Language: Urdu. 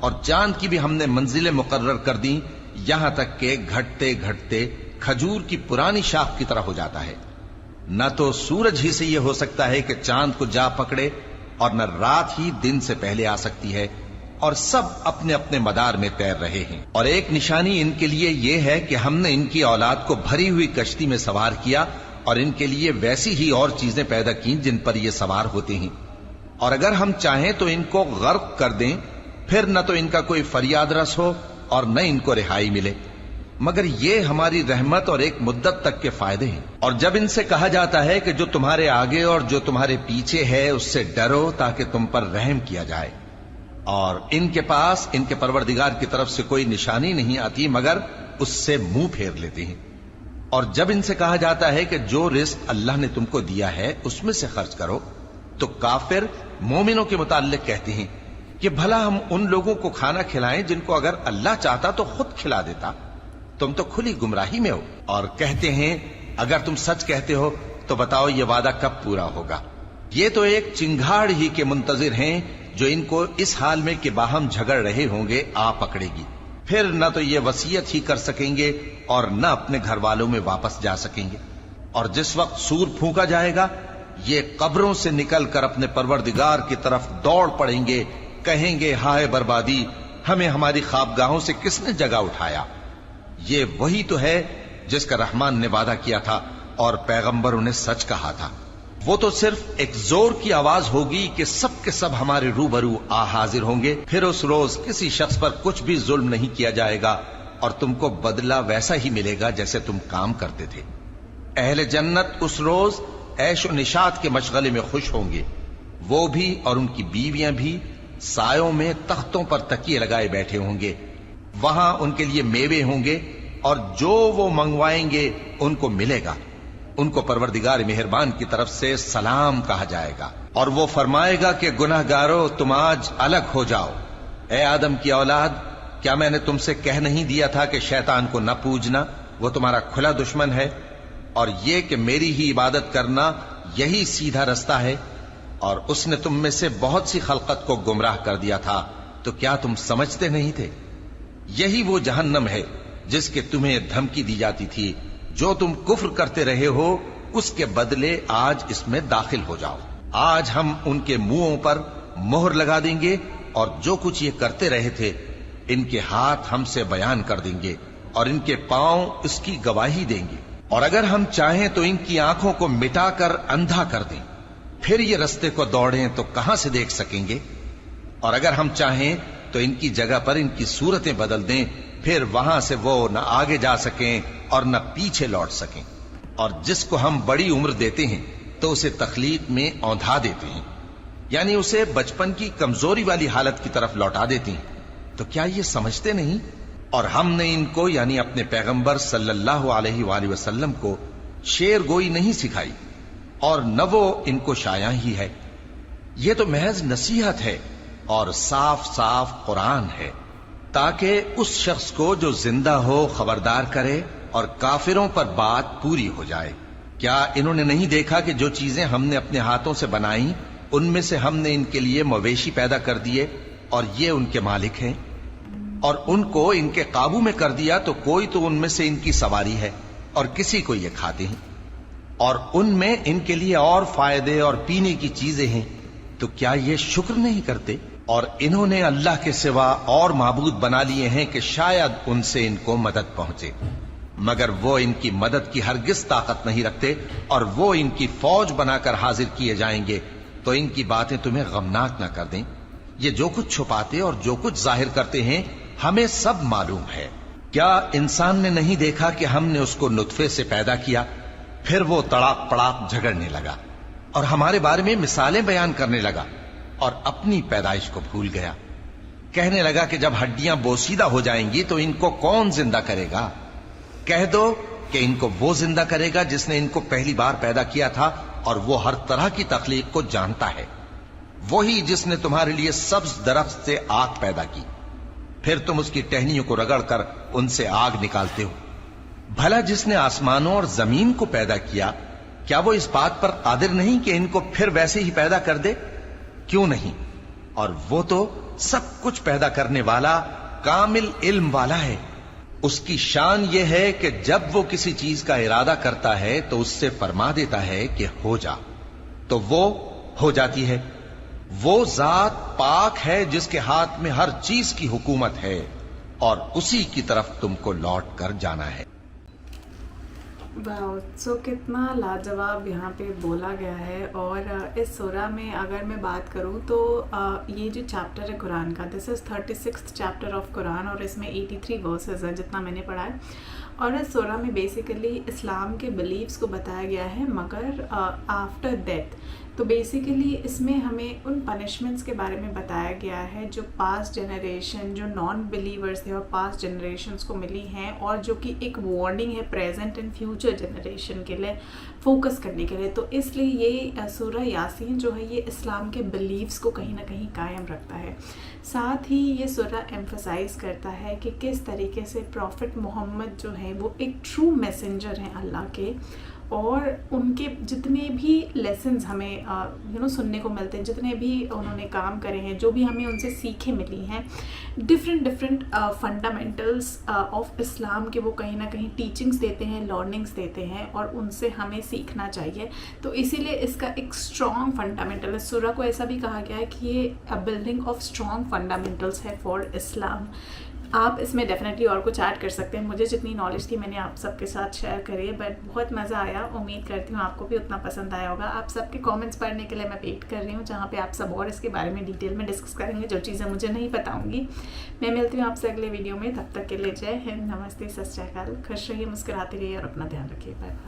اور چاند کی بھی ہم نے منزلیں مقرر کر دی، یہاں تک کہ گھٹتے گھٹتے کھجور کی پرانی شاخ کی طرح ہو جاتا ہے۔ نہ تو سورج ہی سے یہ ہو سکتا ہے کہ چاند کو جا پکڑے، اور نہ رات ہی دن سے پہلے آ سکتی ہے، اور سب اپنے اپنے مدار میں تیر رہے ہیں۔ اور ایک نشانی ان کے لیے یہ ہے کہ ہم نے ان کی اولاد کو بھری ہوئی کشتی میں سوار کیا، اور ان کے لیے ویسی ہی اور چیزیں پیدا کی جن پر یہ سوار ہوتے ہیں، اور اگر ہم چاہیں تو ان کو غرق کر دیں، پھر نہ تو ان کا کوئی فریاد رس ہو اور نہ ان کو رہائی ملے، مگر یہ ہماری رحمت اور ایک مدت تک کے فائدے ہیں۔ اور جب ان سے کہا جاتا ہے کہ جو تمہارے آگے اور جو تمہارے پیچھے ہے اس سے ڈرو تاکہ تم پر رحم کیا جائے، اور ان کے پاس ان کے پروردگار کی طرف سے کوئی نشانی نہیں آتی مگر اس سے منہ پھیر لیتے ہیں۔ اور جب ان سے کہا جاتا ہے کہ جو رزق اللہ نے تم کو دیا ہے اس میں سے خرچ کرو، تو کافر مومنوں کے متعلق کہتے ہیں کہ بھلا ہم ان لوگوں کو کھانا کھلائیں جن کو اگر اللہ چاہتا تو خود کھلا دیتا، تم تو کھلی گمراہی میں ہو۔ اور کہتے ہیں اگر تم سچ کہتے ہو تو بتاؤ یہ وعدہ کب پورا ہوگا؟ یہ تو ایک چنگھاڑ ہی کے منتظر ہیں جو ان کو اس حال میں کہ باہم جھگڑ رہے ہوں گے آ پکڑے گی، پھر نہ تو یہ وصیت ہی کر سکیں گے اور نہ اپنے گھر والوں میں واپس جا سکیں گے۔ اور جس وقت سور پھونکا جائے گا یہ قبروں سے نکل کر اپنے پروردگار کی طرف دوڑ پڑیں گے، کہیں گے ہائے بربادی، ہمیں ہماری خوابگاہوں سے کس نے جگہ اٹھایا۔ یہ وہی تو ہے جس کا رحمان نے وعدہ کیا تھا اور پیغمبروں نے سچ کہا تھا۔ وہ تو صرف ایک زور کی آواز ہوگی کہ سب کے سب ہمارے روبرو آ حاضر ہوں گے، پھر اس روز کسی شخص پر کچھ بھی ظلم نہیں کیا جائے گا، اور تم کو بدلہ ویسا ہی ملے گا جیسے تم کام کرتے تھے۔ اہل جنت اس روز عیش و نشاط کے مشغلے میں خوش ہوں گے، وہ بھی اور ان کی بیویاں بھی سایوں میں تختوں پر تکیے لگائے بیٹھے ہوں گے، وہاں ان کے لیے میوے ہوں گے اور جو وہ منگوائیں گے ان کو ملے گا۔ ان کو پروردگار مہربان کی طرف سے سلام کہا جائے گا، اور وہ فرمائے گا کہ گناہ گارو تم آج الگ ہو جاؤ۔ اے آدم کی اولاد، کیا میں نے تم سے کہہ نہیں دیا تھا کہ شیطان کو نہ پوجنا، وہ تمہارا کھلا دشمن ہے، اور یہ کہ میری ہی عبادت کرنا یہی سیدھا رستہ ہے، اور اس نے تم میں سے بہت سی خلقت کو گمراہ کر دیا تھا، تو کیا تم سمجھتے نہیں تھے؟ یہی وہ جہنم ہے جس کے تمہیں دھمکی دی جاتی تھی، جو تم کفر کرتے رہے ہو اس کے بدلے آج اس میں داخل ہو جاؤ۔ آج ہم ان کے منہوں پر مہر لگا دیں گے، اور جو کچھ یہ کرتے رہے تھے ان کے ہاتھ ہم سے بیان کر دیں گے، اور ان کے پاؤں اس کی گواہی دیں گے۔ اور اگر ہم چاہیں تو ان کی آنکھوں کو مٹا کر اندھا کر دیں، پھر یہ رستے کو دوڑیں تو کہاں سے دیکھ سکیں گے؟ اور اگر ہم چاہیں تو ان کی جگہ پر ان کی صورتیں بدل دیں، پھر وہاں سے وہ نہ آگے جا سکیں اور نہ پیچھے لوٹ سکیں۔ اور جس کو ہم بڑی عمر دیتے ہیں تو اسے تخلیق میں اوندھا دیتے ہیں، یعنی اسے بچپن کی کمزوری والی حالت کی طرف لوٹا دیتے ہیں۔ تو کیا یہ سمجھتے نہیں؟ اور ہم نے ان کو یعنی اپنے پیغمبر صلی اللہ علیہ وآلہ وسلم کو شعر گوئی نہیں سکھائی، اور نہ وہ ان کو شایع ہی ہے، یہ تو محض نصیحت ہے اور صاف صاف قرآن ہے، تاکہ اس شخص کو جو زندہ ہو خبردار کرے اور کافروں پر بات پوری ہو جائے۔ کیا انہوں نے نہیں دیکھا کہ جو چیزیں ہم نے اپنے ہاتھوں سے بنائیں ان میں سے ہم نے ان کے لیے مویشی پیدا کر دیے، اور یہ ان کے مالک ہیں، اور ان کو ان کے قابو میں کر دیا تو کوئی تو ان میں سے ان کی سواری ہے اور کسی کو یہ کھاتے ہیں، اور ان میں ان کے لیے اور فائدے اور پینے کی چیزیں ہیں، تو کیا یہ شکر نہیں کرتے؟ اور انہوں نے اللہ کے سوا اور معبود بنا لیے ہیں کہ شاید ان سے ان کو مدد پہنچے، مگر وہ ان کی مدد کی ہرگز طاقت نہیں رکھتے، اور وہ ان کی فوج بنا کر حاضر کیے جائیں گے تو ان کی باتیں تمہیں غمناک نہ کر دیں۔ یہ جو کچھ چھپاتے اور جو کچھ ظاہر کرتے ہیں ہمیں سب معلوم ہے۔ کیا انسان نے نہیں دیکھا کہ ہم نے اس کو نطفے سے پیدا کیا، پھر وہ تڑاک پڑاک جھگڑنے لگا اور ہمارے بارے میں مثالیں بیان کرنے لگا، اور اپنی پیدائش کو بھول گیا۔ کہنے لگا کہ جب ہڈیاں بوسیدہ ہو جائیں گی تو ان کو کون زندہ کرے گا؟ کہہ دو کہ ان کو وہ زندہ کرے گا جس نے ان کو پہلی بار پیدا کیا تھا، اور وہ ہر طرح کی تخلیق کو جانتا ہے، وہی جس نے تمہارے لیے سبز درخت سے آگ پیدا کی، پھر تم اس کی ٹہنیوں کو رگڑ کر ان سے آگ نکالتے ہو۔ بھلا جس نے آسمانوں اور زمین کو پیدا کیا، کیا وہ اس بات پر قادر نہیں کہ ان کو پھر ویسے ہی پیدا کر دے؟ کیوں نہیں؟ اور وہ تو سب کچھ پیدا کرنے والا کامل علم والا ہے. اس کی شان یہ ہے کہ جب وہ کسی چیز کا ارادہ کرتا ہے تو اس سے فرما دیتا ہے کہ ہو جا، تو وہ ہو جاتی ہے. وہ ذات پاک ہے جس کے ہاتھ میں ہر چیز کی حکومت ہے اور اسی کی طرف تم کو لوٹ کر جانا ہے. واو، سو کتنا لاجواب یہاں پہ بولا گیا ہے. اور اس سورہ میں اگر میں بات کروں تو یہ جو چیپٹر ہے قرآن کا، دس از 36th چیپٹر آف قرآن، اور اس میں 83 ورسز ہیں جتنا میں نے پڑھا ہے. اور اس سورہ میں بیسیکلی اسلام کے بلیفس کو بتایا گیا ہے، مگر آفٹر ڈیتھ. تو بیسیکلی اس میں ہمیں ان پنشمنٹس کے بارے میں بتایا گیا ہے جو پاسٹ جنریشن، جو نان بلیورس تھے اور پاسٹ جنریشنس کو ملی ہیں، اور جو کہ ایک وارننگ ہے پریزنٹ اینڈ فیوچر جنریشن کے لیے فوکس کرنے کے لیے. تو اس لیے یہ سورہ یاسین جو ہے یہ اسلام کے بلیفس کو کہیں نہ کہیں قائم رکھتا ہے. ساتھ ہی یہ سورہ ایمفسائز کرتا ہے کہ کس طریقے سے پروفٹ محمد جو ہیں وہ ایک ٹرو میسنجر ہیں اللہ کے، اور ان کے جتنے بھی لیسنز ہمیں سننے کو ملتے ہیں، جتنے بھی انہوں نے کام کرے ہیں، جو بھی ہمیں ان سے سیکھیں ملی ہیں، ڈفرینٹ فنڈامنٹلس آف اسلام کے، وہ کہیں نہ کہیں ٹیچنگس دیتے ہیں، لرننگس دیتے ہیں، اور ان سے ہمیں سیکھنا چاہیے. تو اسی لیے اس کا ایک اسٹرانگ فنڈامنٹل ہے. سورہ کو ایسا بھی کہا گیا ہے کہ یہ بلڈنگ آف اسٹرانگ فنڈامنٹلس ہے فار اسلام. آپ اس میں ڈیفینیٹلی اور کچھ ایڈ کر سکتے ہیں. مجھے جتنی نالج تھی میں نے آپ سب کے ساتھ شیئر کری ہے، بٹ بہت مزہ آیا. امید کرتی ہوں آپ کو بھی اتنا پسند آیا ہوگا. آپ سب کے کامنٹس پڑھنے کے لیے میں ویٹ کر رہی ہوں، جہاں پہ آپ سب اور اس کے بارے میں ڈیٹیل میں ڈسکس کریں گے، جو چیزیں مجھے نہیں بتاؤں گی. میں ملتی ہوں آپ سے اگلے ویڈیو میں. تب تک کے لیے جے ہند، نمستے، ست شری اکال. خوش رہیے، مسکراتے رہیے اور اپنا دھیان رکھیے. Bye bye.